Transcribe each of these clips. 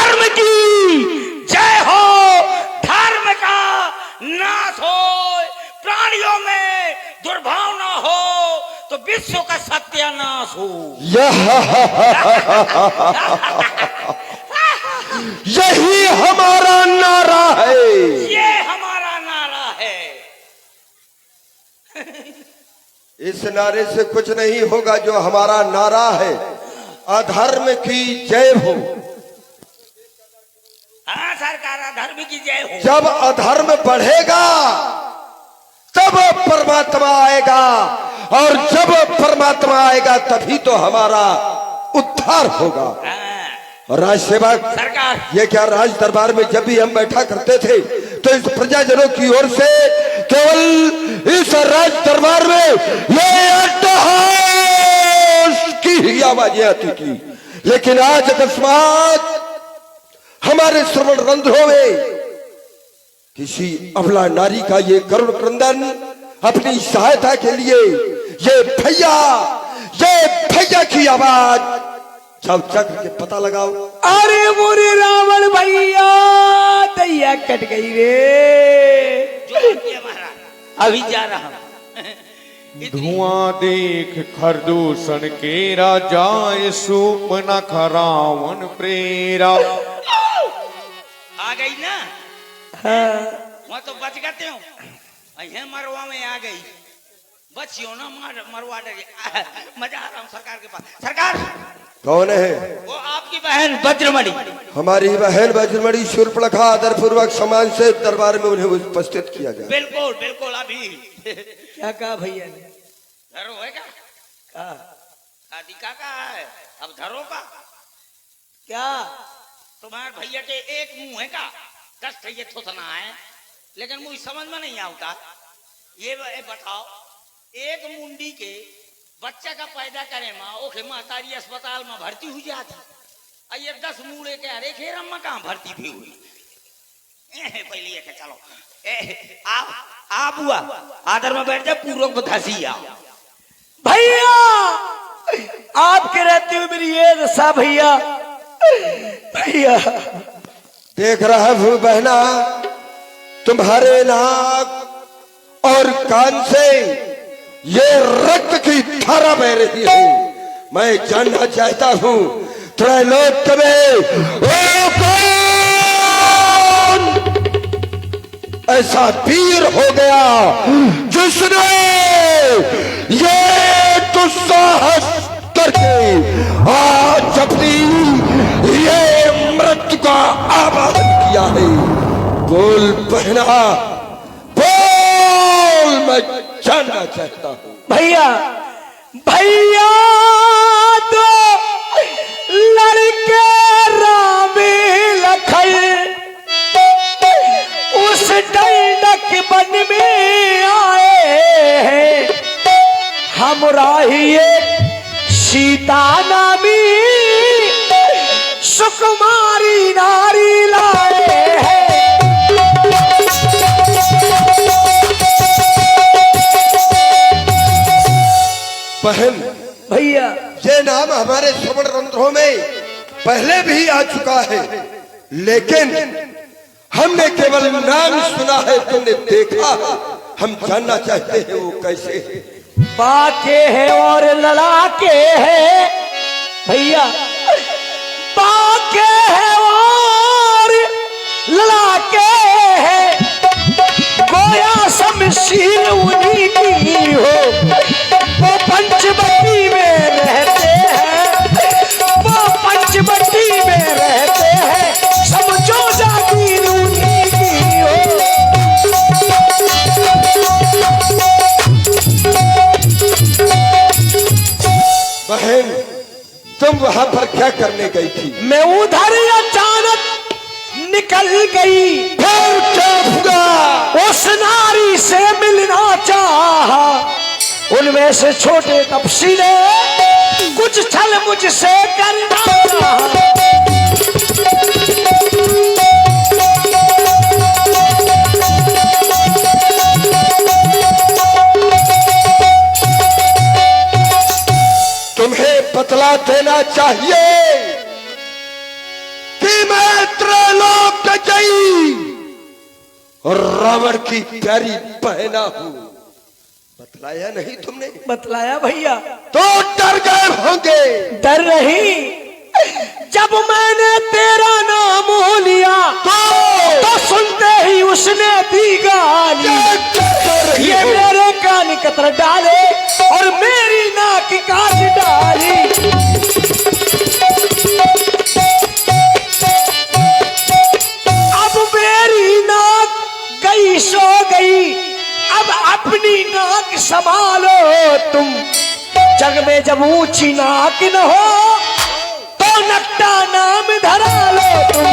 धर्म की जय हो, धर्म का नाश हो, प्राणियों में दुर्भावना हो तो विश्व का सत्यानाश हो। यही हमारा नारा है, ये हमारा नारा है। इस नारे से कुछ नहीं होगा। जो हमारा नारा है, अधर्म की जय हो। हाँ सरकार, अधर्म की जय हो। जब अधर्म बढ़ेगा तब परमात्मा आएगा, और जब परमात्मा आएगा तभी तो हमारा उद्धार होगा। और राज सेवक सरकार, ये क्या राज दरबार में जब भी हम बैठा करते थे तो इस प्रजाजनों की ओर से केवल इस राज दरबार में ये अट्टहास की ही आवाजें आती थी, लेकिन आज अकस्मात हमारे श्रवण रंध्रों में किसी अबला नारी का ये करुण क्रंदन अपनी सहायता के लिए ये भैया की आवाज सब चक्र के पता लगाओ। अरे मोरे रावण भैया, दैया कट गई रे। अभी जा रहा हूं। धुआं देख खरदूषण के राजा, सूप न खरावन प्रेरा। आ गई ना? मैं तो बच गते हूँ। मरवा में आ गई, बचियो ना मरवा डर। मजा आ रहा हूँ सरकार के पास। सरकार, कौन है? वो आपकी बहन वज्रमणि। हमारी बहन वज्रमणि शूर्पणखा आदर पूर्वक सम्मान से दरबार में उन्हें उपस्थित किया जाए। बिल्कुल बिल्कुल। अभी क्या कहा भैया ने? धरो है क्या? शादी का है, अब धरो का क्या? तुम्हारे भैया के एक मुंह है का 10 ठे थोथना है, लेकिन मुझे समझ में नहीं आता। ये बताओ, एक मुंडी के बच्चा का पैदा करे माँ, ओखे महतारी अस्पताल में भर्ती हुई जाती। ये 10 मूड़े के हरे खेरम में कहाँ भर्ती भी हुई। पहले ये चलो आप हुआ आदर में बैठ जाए, पूर्वक बधासी आओ। भैया आपके रहते हुए मेरी ये दशा भैया। भैया देख रहा हूं बहना, तुम्हारे नाक और कान से ये रक्त की धारा बह रही है। मैं जानना चाहता हूं त्रैलोक में वो कौन ऐसा वीर हो गया जिसने ये दुस्साहस करके आज अपनी ये मृत्यु का आवाहन किया है। बोल बहना, बोल, मैं जानना चाहता हूँ। भैया भैया तो लड़के रामे लखन उस डंडक वन में आए हैं। हमरा ही एक सीता नामी सुकुमारी नारी लाए हैं। बहन भैया ये नाम हमारे श्रवण रंध्रों में पहले भी आ चुका है, लेकिन हमने केवल नाम सुना है, तुमने देखा। हम जानना चाहते हैं वो कैसे है। बाके है और लड़ाके है भैया, बाके है और लड़ाके है। गोया शमशीर उन्हीं की हो, वो पंचवटी में रहते हैं, वो पंचवटी में रहते हैं। समझो जागीर उन्हीं की हो। बहन तुम वहां पर क्या करने गई थी? मैं उधर अचानक निकल गई, फिर क्या हुआ? उस नारी से मिलना चाहा। उनमें से छोटे तपसी ने कुछ छल मुझसे करना चाहा। तुम्हें बतला देना चाहिए कि मैं त्रैलोक जयी और रावण की प्यारी बहना हूं। बतलाया नहीं तुमने? बतलाया भैया। तो डर गए होंगे। डर नहीं, जब मैंने तेरा नाम लिया तो सुनते ही उसने दी गाली। ये मेरे कान कतर डाले और मेरी नाक काट डाली। अब मेरी नाक गई सो गई, अब अपनी नाक संभालो तुम। जग में जब ऊंची नाक न हो तो नकटा नाम धरा लो तुम।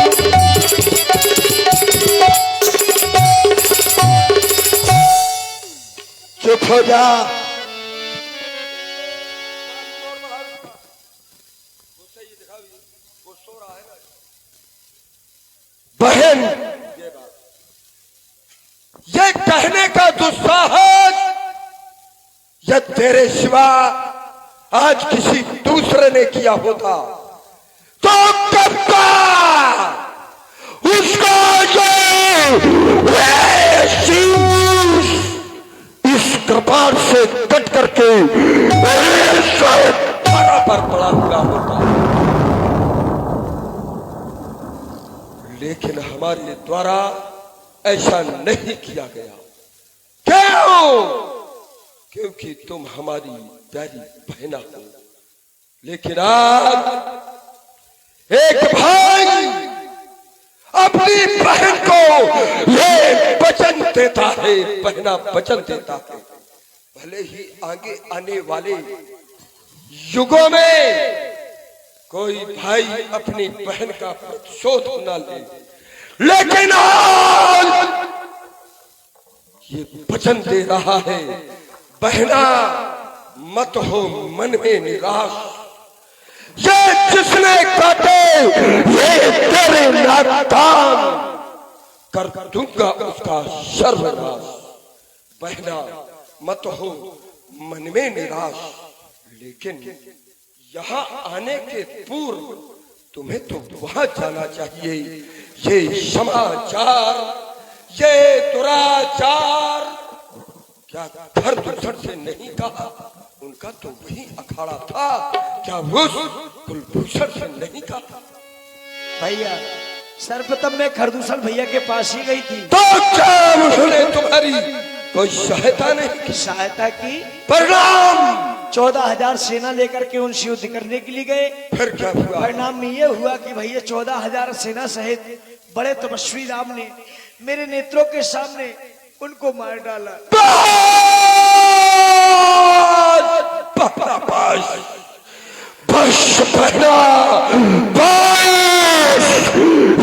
चुप हो जा। बहन, ये कहने का दुस्साहस यह तेरे सिवा आज किसी दूसरे ने किया होता तो कब का उसका जो इस कपार से कट करके पर पड़ा हुआ होता। लेकिन हमारे द्वारा ऐसा नहीं किया गया। क्यों? क्योंकि तुम हमारी प्यारी बहना हो। लेकिन आज एक भाई अपनी बहन को ये वचन देता है, बहना वचन देता है, भले ही आगे आने वाले युगों में कोई भाई अपनी बहन का प्रतिशोध न ले, लेकिन आज ये वचन दे रहा है, बहना मत हो मन में निराश। ये जिसने काटे ये तेरे नाकाम कर दूंगा उसका सर्वनाश। बहना मत हो मन में निराश, लेकिन यहाँ आने के पूर्व तुम्हें तो वहां जाना चाहिए। ये समाचार, ये दुराचार क्या घर दूसर से नहीं कहा? उनका तो वही अखाड़ा था, क्या वो कुलभूषण से नहीं कहा? भैया सर्वप्रथम मैं खरदूषण भैया के पास ही गई थी। तो क्या उन्होंने तुम्हारी कोई सहायता नहीं? सहायता की? परिणाम 14,000 सेना लेकर के उनसे युद्ध करने के लिए गए। फिर क्या हुआ? परिणाम ये हुआ कि भैया 14,000 सेना सहित बड़े तपस्वी राम ने मेरे नेत्रों के सामने उनको मार डाला। बस बहना, बस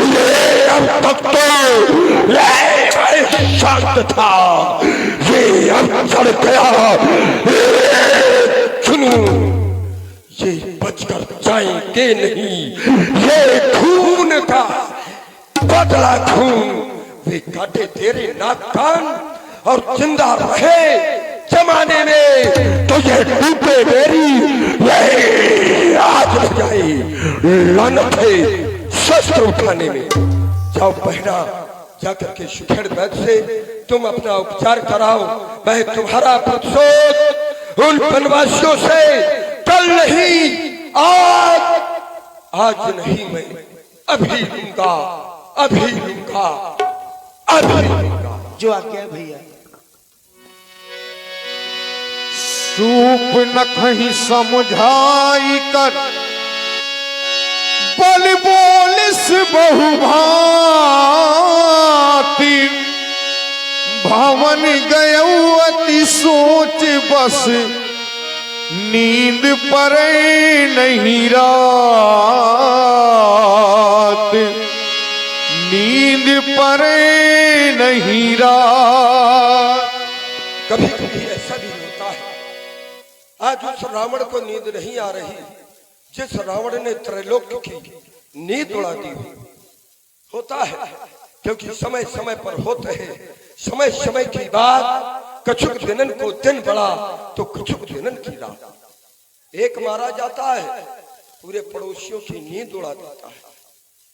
ये अब तक तो शांत था, ये अब चढ़ गया। सुनो, ये बचकर जाएंगे नहीं, ये खून का बदला खून। वे काटे तेरे नाक कान और जिंदा रहे जमाने में तो ये टूटे मेरी यही आज हो जाए। लानत है शस्त्र उठाने में। जाओ बहना, जाकर के सुखेड़ वैद्य से तुम अपना उपचार कराओ। मैं तुम्हारा प्रतिशोध उन वनवासियों से कल नहीं, आज नहीं, मैं अभी लूंगा, अभी लूंगा, अभी लूंगा। जो आज्ञा भैया। सूप न कहीं समझाई कर बोल बोल से बहु भांति भवन गयो अति सोच बस नींद परे नहीं रात, नींद परे नहीं रात। कभी कभी ऐसा भी होता है। आज उस रावण को नींद नहीं आ रही जिस रावण ने त्रैलोक्य की नींद उड़ा दी हुई। होता है क्योंकि समय समय पर होते हैं। समय समय की बात, कछुक दिनन को दिन बड़ा तो कछुक दिनन की रात। एक मारा जाता है, पूरे पड़ोसियों की नींद उड़ा देता है।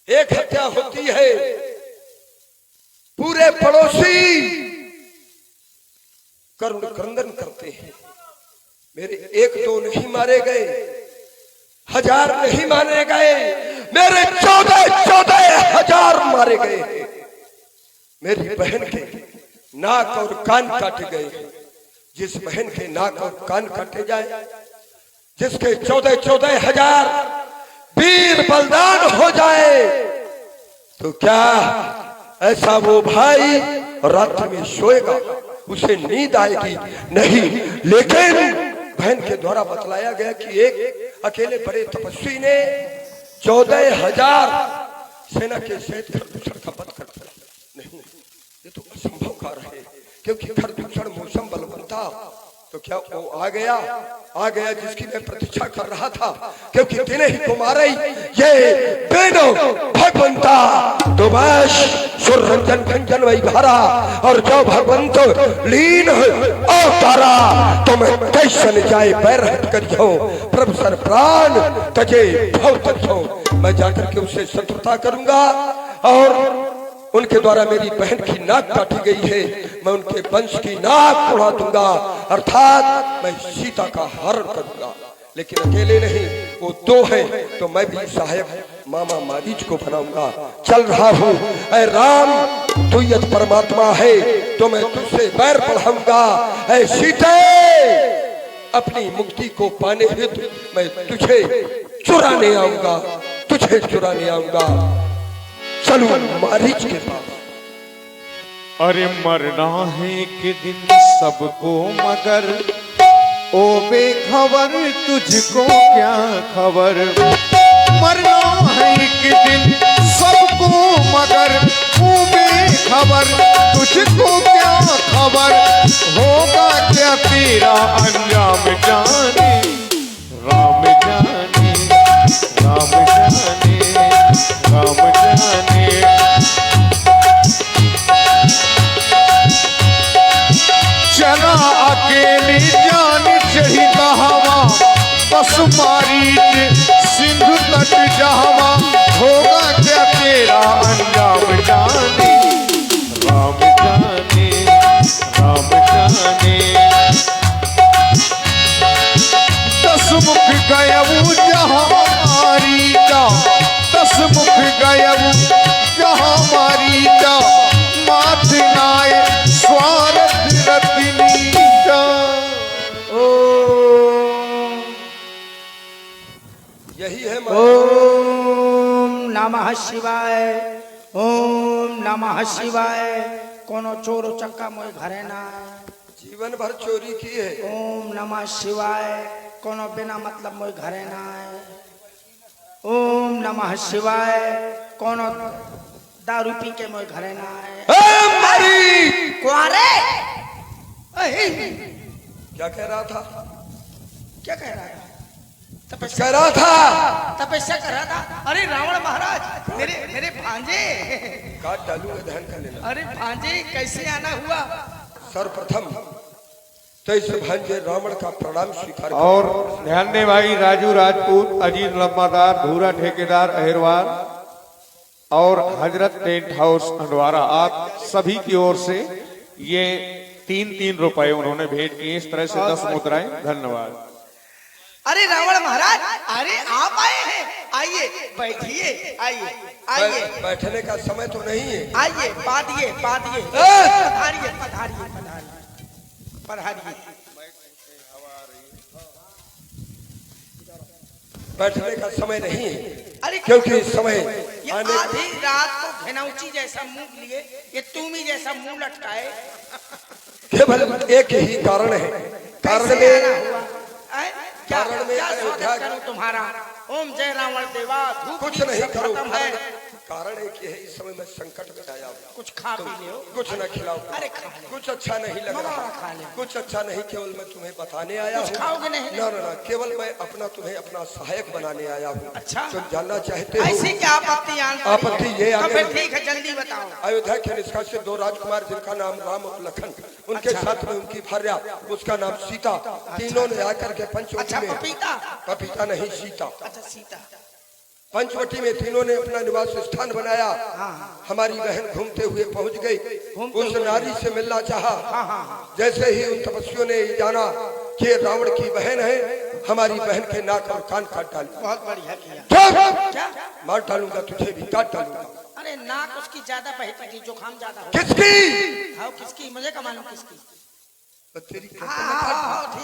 एक हत्या होती है, पूरे पड़ोसी करुण क्रंदन करते हैं। मेरे एक दो नहीं मारे गए, 1000 नहीं मारे गए, मेरे 14,000 मारे गए हैं। मेरी बहन के नाक और कान काटे गए। जिस बहन के नाक और कान काटे जाए, जिसके 14,000 वीर बलिदान हो जाए, तो क्या ऐसा वो भाई रात्रि में सोएगा? उसे नींद आएगी? नहीं। लेकिन बहन के द्वारा बतलाया गया कि एक अकेले बड़े तपस्वी ने 14,000 सेना के सहित खरदूषण का वध कर दिया। नहीं, ये तो असंभव कार्य है, क्योंकि खरदूषण मौसम बलवंता। तो क्या वो आ गया जिसकी मैं प्रतीक्षा कर रहा था, क्योंकि दिन ही को मारे ये बेनो भगवंता। तो बस सुर रंजन भंजन वही भरा, और जो भगवंत लीन अवतारा, तो मैं कैसन जाए पैर हट कर जाऊं, प्रभु सर प्राण तजे भव तक जाऊं। मैं जाकर के उससे शत्रुता करूंगा, और उनके द्वारा मेरी बहन की नाक काटी गई है, मैं उनके वंश की नाक उड़ा दूंगा, अर्थात मैं सीता का हरण करूंगा। लेकिन अकेले नहीं, वो 2 हैं, तो मैं भी सहायक मामा मारीच को बनाऊंगा। चल रहा हूँ, ऐ राम तू यद परमात्मा है, तो मैं तुझसे बैर बढ़ाऊंगा। ऐ सीते अपनी मुक्ति को पाने हेतु मैं तुझे चुराने आऊंगा। चलो मारीच के पास। अरे मरना है कि दिन सबको, मगर ओ बेखबर तुझको क्या खबर। मरना है कि दिन सबको, मगर ओ बेखबर तुझको क्या खबर। होगा क्या तेरा अंजाम जाने, राम जाने, राम जाने, राम जाने। चला अकेली जान चढ़ी कहावा, बस मारी सिंधु तट जहावा। होगा क्या तेरा अंजाम जाने, राम जाने, राम जाने। 10 मुख गयऊ जहाँ मारी का, 10 मुख गयऊ जहाँ मारी का। माथ नाय स्वार्थ रतिनी का। यही है ओम नमः शिवाय, ओम नमः शिवाय। कोनो चोर चक्का मोय घरे ना, जीवन भर चोरी की है। ओम नमः शिवाय। कोनो बिना मतलब मोय घरे ना आए। ओम नमः शिवाय। कोनो दारू पी के मोय घरे ना आए। मारी कुआरे क्या कह रहा था? क्या कह रहा था? कह रहा था तपस्या कर रहा था। अरे रावण महाराज, मेरे भांजे, काट डालूंगा, ध्यान कर लेना। अरे भांजे कैसे आना हुआ? सर्वप्रथम तो इस भांजे रावण का प्रणाम स्वीकार। और ध्यान दे भाई, राजू राजपूत, अजीत लम्बादार, भूरा ठेकेदार अहिरवार और हजरत टेंट हाउस हंडवारा, आप सभी की ओर से ये 3-3 रुपए उन्होंने भेंट किए। इस तरह से 10 मुद्राएं। धन्यवाद। अरे रावण महाराज, अरे आप आए हैं, आइए बैठिए, आइए। बैठने का समय तो नहीं है। आइए पादिए, पधारिए, पधारिए। बैठने का समय नहीं है, अरे क्योंकि इस समय ये आधी रात को घनौची जैसा मुंह लिए, ये तुमी जैसा मुंह लटकाए। केवल एक ही कारण है। कारण में क्या स्वागत करूं तुम्हारा? ओम जय रावण देवा। कुछ नहीं करो। है। कारण एक ये है, इस समय मैं संकट में आया हूँ। कुछ खा पी लो, कुछ न खिलाओ। अरे खा ले। कुछ अच्छा नहीं लग रहा, खा ले। कुछ अच्छा नहीं, केवल मैं तुम्हें बताने आया हूँ। खाओगे नहीं? ना, केवल मैं तुम्हें अपना सहायक बनाने आया हूँ। अच्छा, तुम जानना चाहते हो? ऐसी क्या आपत्ति? आपत्ति ये आ गई। ठीक है, जल्दी बताओ। अयोध्या के निष्कासित से 2 राजकुमार, जिनका नाम राम और लखन, उनके साथ में उनकी भार्या, उसका नाम सीता, तीनों ने आकर के पंचवटी में। पपीता? पपीता नहीं, सीता। अच्छा सीता। पंचवटी में तीनों ने अपना निवास स्थान बनाया। हमारी बहन घूमते हुए पहुंच गई, उस नारी से मिलना चाहा। जैसे ही उन तपस्वियों ने ये जाना कि रावण की बहन है, हमारी बहन के नाक और कान काट डाले। बहुत बढ़िया किया। क्या? मार डालूंगा, तुझे भी काट डालूंगा। अरे नाक उसकी ज्यादा बहती थी, जुकाम ज्यादा हो। किसकी? हाँ किसकी, मुझे का मालूम किसकी। तेरी ठीक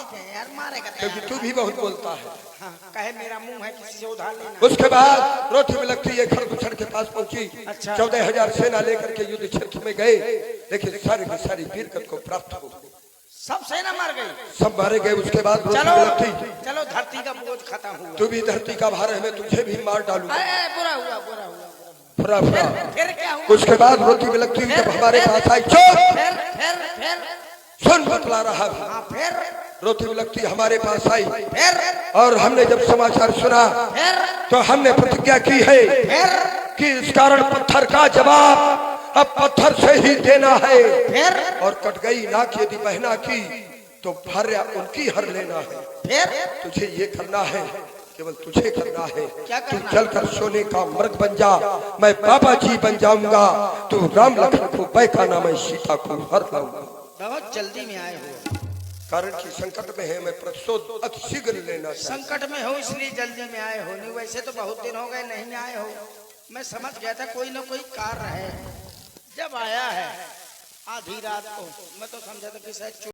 है यार, मारेगा क्योंकि तू भी बहुत बोलता है। कहे मेरा मुंह है, किसी से उधार लेना। उसके बाद रोटी में लगती है खरगोशर के पास पहुंची। अच्छा। 14,000 सेना लेकर के युद्ध क्षेत्र में गए, लेकिन सारी की सारी वीरगति को प्राप्त हो गई। सब सेना मर गई, सब मारे गए। उसके बाद रोटी चलो में लगती, चलो धरती का बोझ खत्म हुआ। तू भी धरती का भार है, मैं तुझे भी मार डालूंगा। अरे बुरा हुआ, बुरा हुआ। फरा फरा। फिर क्या हुआ? उसके बाद रोटी में लगती जब हमारे पास आई, चुप फिर सुन बतला रहा भी। हाँ फिर रोटी में लगती हमारे पास आई, फिर और हमने जब समाचार सुना फिर तो हमने प्रतिज्ञा की है कि इस कारण पत्थर का जवाब अब पत्थर से ही देना है। फिर और कट गई नाक यदि बहना की तो भार्या उनकी हर लेना है। फिर तुझे ये करना है, केवल तुझे करना है। क्या तू करना? चलकर सोने का मृग बन जा, मैं बाबा जी बन जाऊंगा। तू राम लखन को बैठाना, मैं सीता को हर लाऊंगा। बहुत जल्दी में आए हो, कारण की संकट में है, मैं प्रतिशोध अति शीघ्र लेना चाहता। संकट में हो इसलिए जल्दी में आए हो, नहीं वैसे तो बहुत दिन हो गए नहीं आए हो। मैं समझ गया था कोई ना कोई कार्य है। जब आया है आधी रात को, मैं तो समझा था कि शायद